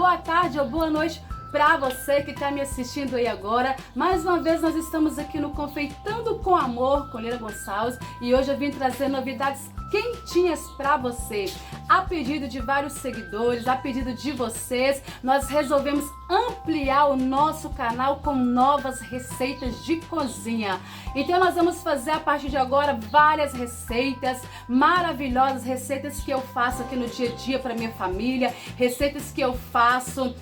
boa tarde ou boa noite para você que está me assistindo aí agora. Mais uma vez nós estamos aqui no Confeitando com Amor com Leila Gonçalves e hoje eu vim trazer novidades quentinhas para você. A pedido de vários seguidores, a pedido de vocês, nós resolvemos ampliar o nosso canal com novas receitas de cozinha. Então nós vamos fazer a partir de agora várias receitas maravilhosas, receitas que eu faço aqui no dia a dia para minha família, receitas que eu faço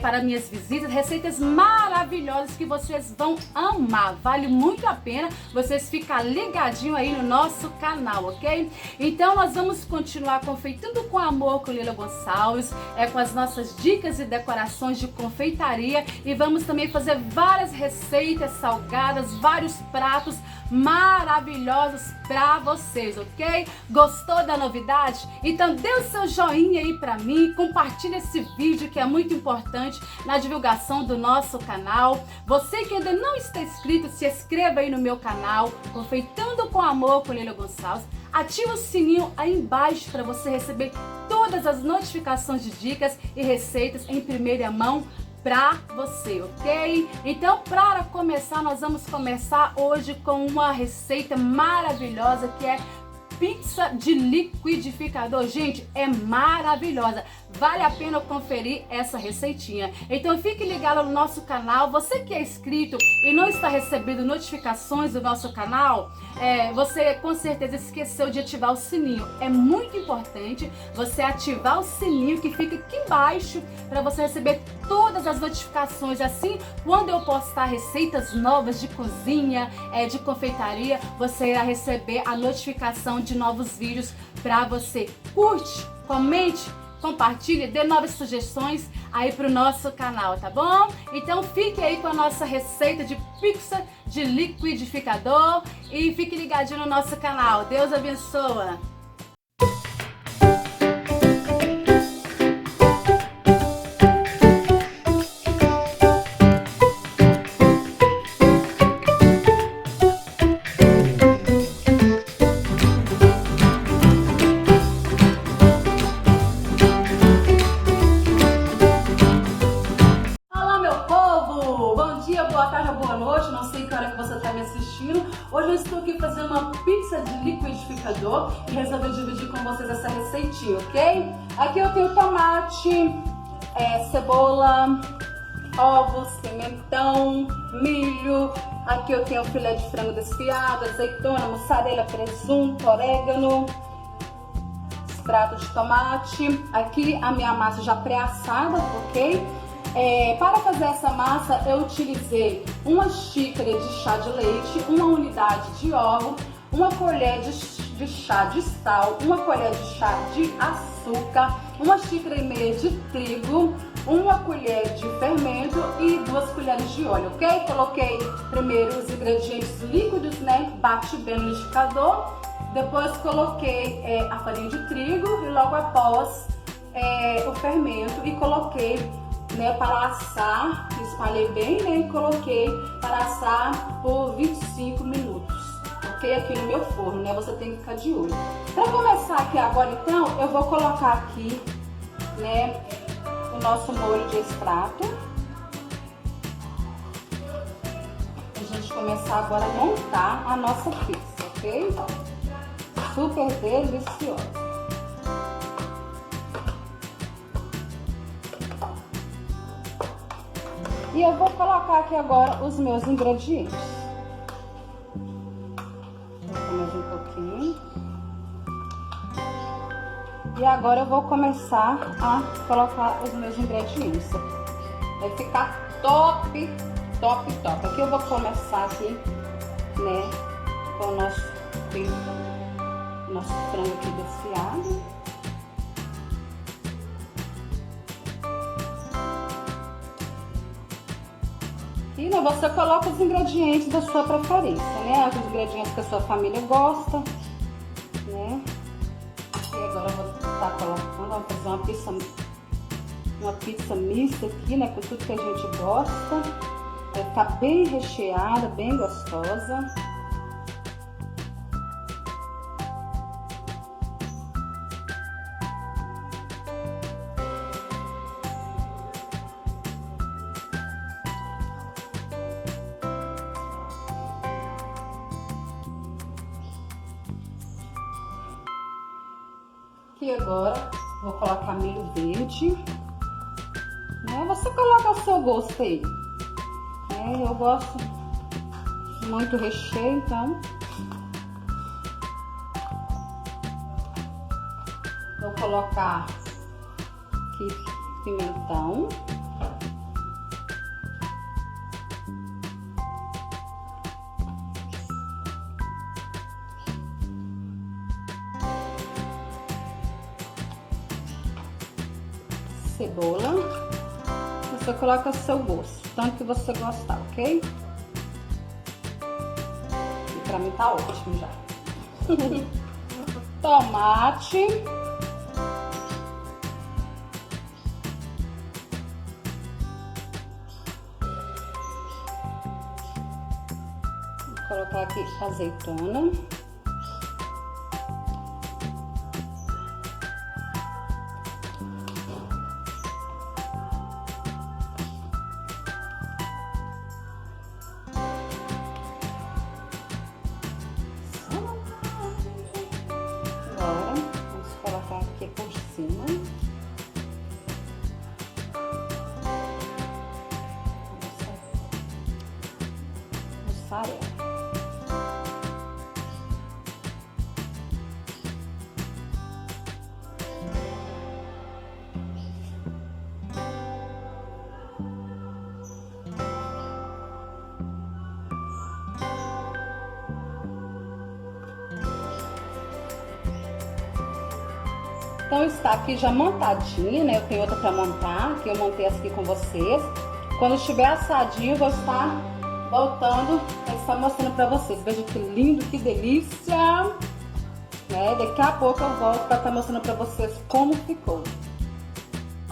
para minhas visitas, receitas maravilhosas que vocês vão amar. Vale muito a pena vocês ficarem ligadinho aí no nosso canal, ok? Então nós vamos continuar confeitando com amor com Leila Gonçalves, com as nossas dicas e decorações de confeitaria, e vamos também fazer várias receitas salgadas, vários pratos maravilhosos para vocês, ok? Gostou da novidade? Então dê o seu joinha aí para mim, compartilha esse vídeo que é muito importante na divulgação do nosso canal. Você que ainda não está inscrito, se inscreva aí no meu canal, Confeitando com Amor com Leila Gonçalves. Ativa o sininho aí embaixo para você receber todas as notificações de dicas e receitas em primeira mão para você, ok? Então, para começar, nós vamos começar hoje com uma receita maravilhosa que é pizza de liquidificador. Gente, é maravilhosa. Vale a pena conferir essa receitinha. Então fique ligado no nosso canal. Você que é inscrito e não está recebendo notificações do nosso canal, você com certeza esqueceu de ativar o sininho. É muito importante você ativar o sininho que fica aqui embaixo para você receber todas as notificações. Assim, quando eu postar receitas novas de cozinha, de confeitaria, você irá receber a notificação de novos vídeos para você. Curte, comente, compartilhe, dê novas sugestões aí pro nosso canal, tá bom? Então fique aí com a nossa receita de pizza de liquidificador e fique ligadinho no nosso canal. Deus abençoe! Hoje eu estou aqui fazendo uma pizza de liquidificador e resolvi dividir com vocês essa receitinha, ok? Aqui eu tenho tomate, cebola, ovos, pimentão, milho. Aqui eu tenho filé de frango desfiado, azeitona, mussarela, presunto, orégano, extrato de tomate. Aqui a minha massa já pré-assada, ok? Para fazer essa massa eu utilizei uma xícara de chá de leite, uma unidade de óleo, uma colher de chá de sal, uma colher de chá de açúcar, uma xícara e meia de trigo, uma colher de fermento e 2 colheres de óleo, ok? Coloquei primeiro os ingredientes líquidos, né? Bati bem no liquidificador, depois coloquei a farinha de trigo e logo após o fermento e coloquei para assar, espalhei bem, né, e coloquei para assar por 25 minutos, ok? Aqui no meu forno, né, você tem que ficar de olho. Para começar aqui agora, então, eu vou colocar aqui, né, o nosso molho de extrato. A gente começar agora a montar a nossa pizza, ok? Super deliciosa. E eu vou colocar aqui agora os meus ingredientes. Vou mais um pouquinho. E agora eu vou começar a colocar os meus ingredientes. Vai ficar top, top, top. Aqui eu vou começar aqui, né, com o nosso frango aqui desfiado. E você coloca os ingredientes da sua preferência, né? Os ingredientes que a sua família gosta, né? E agora eu vou estar colocando, vamos fazer uma pizza mista aqui, né? Com tudo que a gente gosta. Vai ficar bem recheada, bem gostosa. Aqui agora vou colocar milho verde. Você coloca ao seu gosto aí. Eu gosto muito recheio, então vou colocar aqui pimentão. Cebola. Você coloca ao seu gosto, tanto que você gostar, ok? E pra mim tá ótimo já. Tomate. Vou colocar aqui azeitona. Aqui por cima. Mussarela. Então está aqui já montadinha, né? Eu tenho outra para montar, que eu montei essa aqui com vocês. Quando estiver assadinho, eu vou estar voltando a estar mostrando para vocês. Veja que lindo, que delícia! Daqui a pouco eu volto para estar mostrando para vocês como ficou.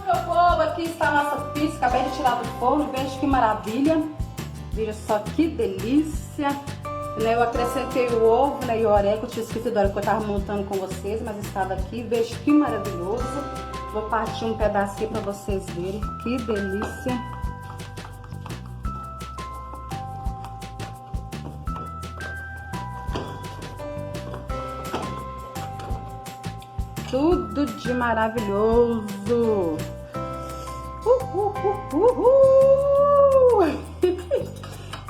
Meu povo, aqui está a nossa pizza, acabei de tirar do forno. Veja que maravilha! Veja só que delícia! Eu acrescentei o ovo, e o orégano, eu tinha esquecido da hora que eu estava montando com vocês, mas estava aqui. Veja que maravilhoso. Vou partir um pedacinho para vocês verem. Que delícia. Tudo de maravilhoso.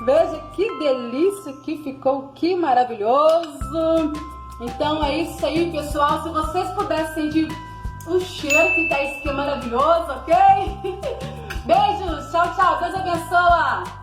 Veja que delícia que ficou, que maravilhoso. Então é isso aí, pessoal. Se vocês puderem sentir o cheiro que tá, isso aqui é maravilhoso, ok? Beijos, tchau, tchau. Deus abençoe.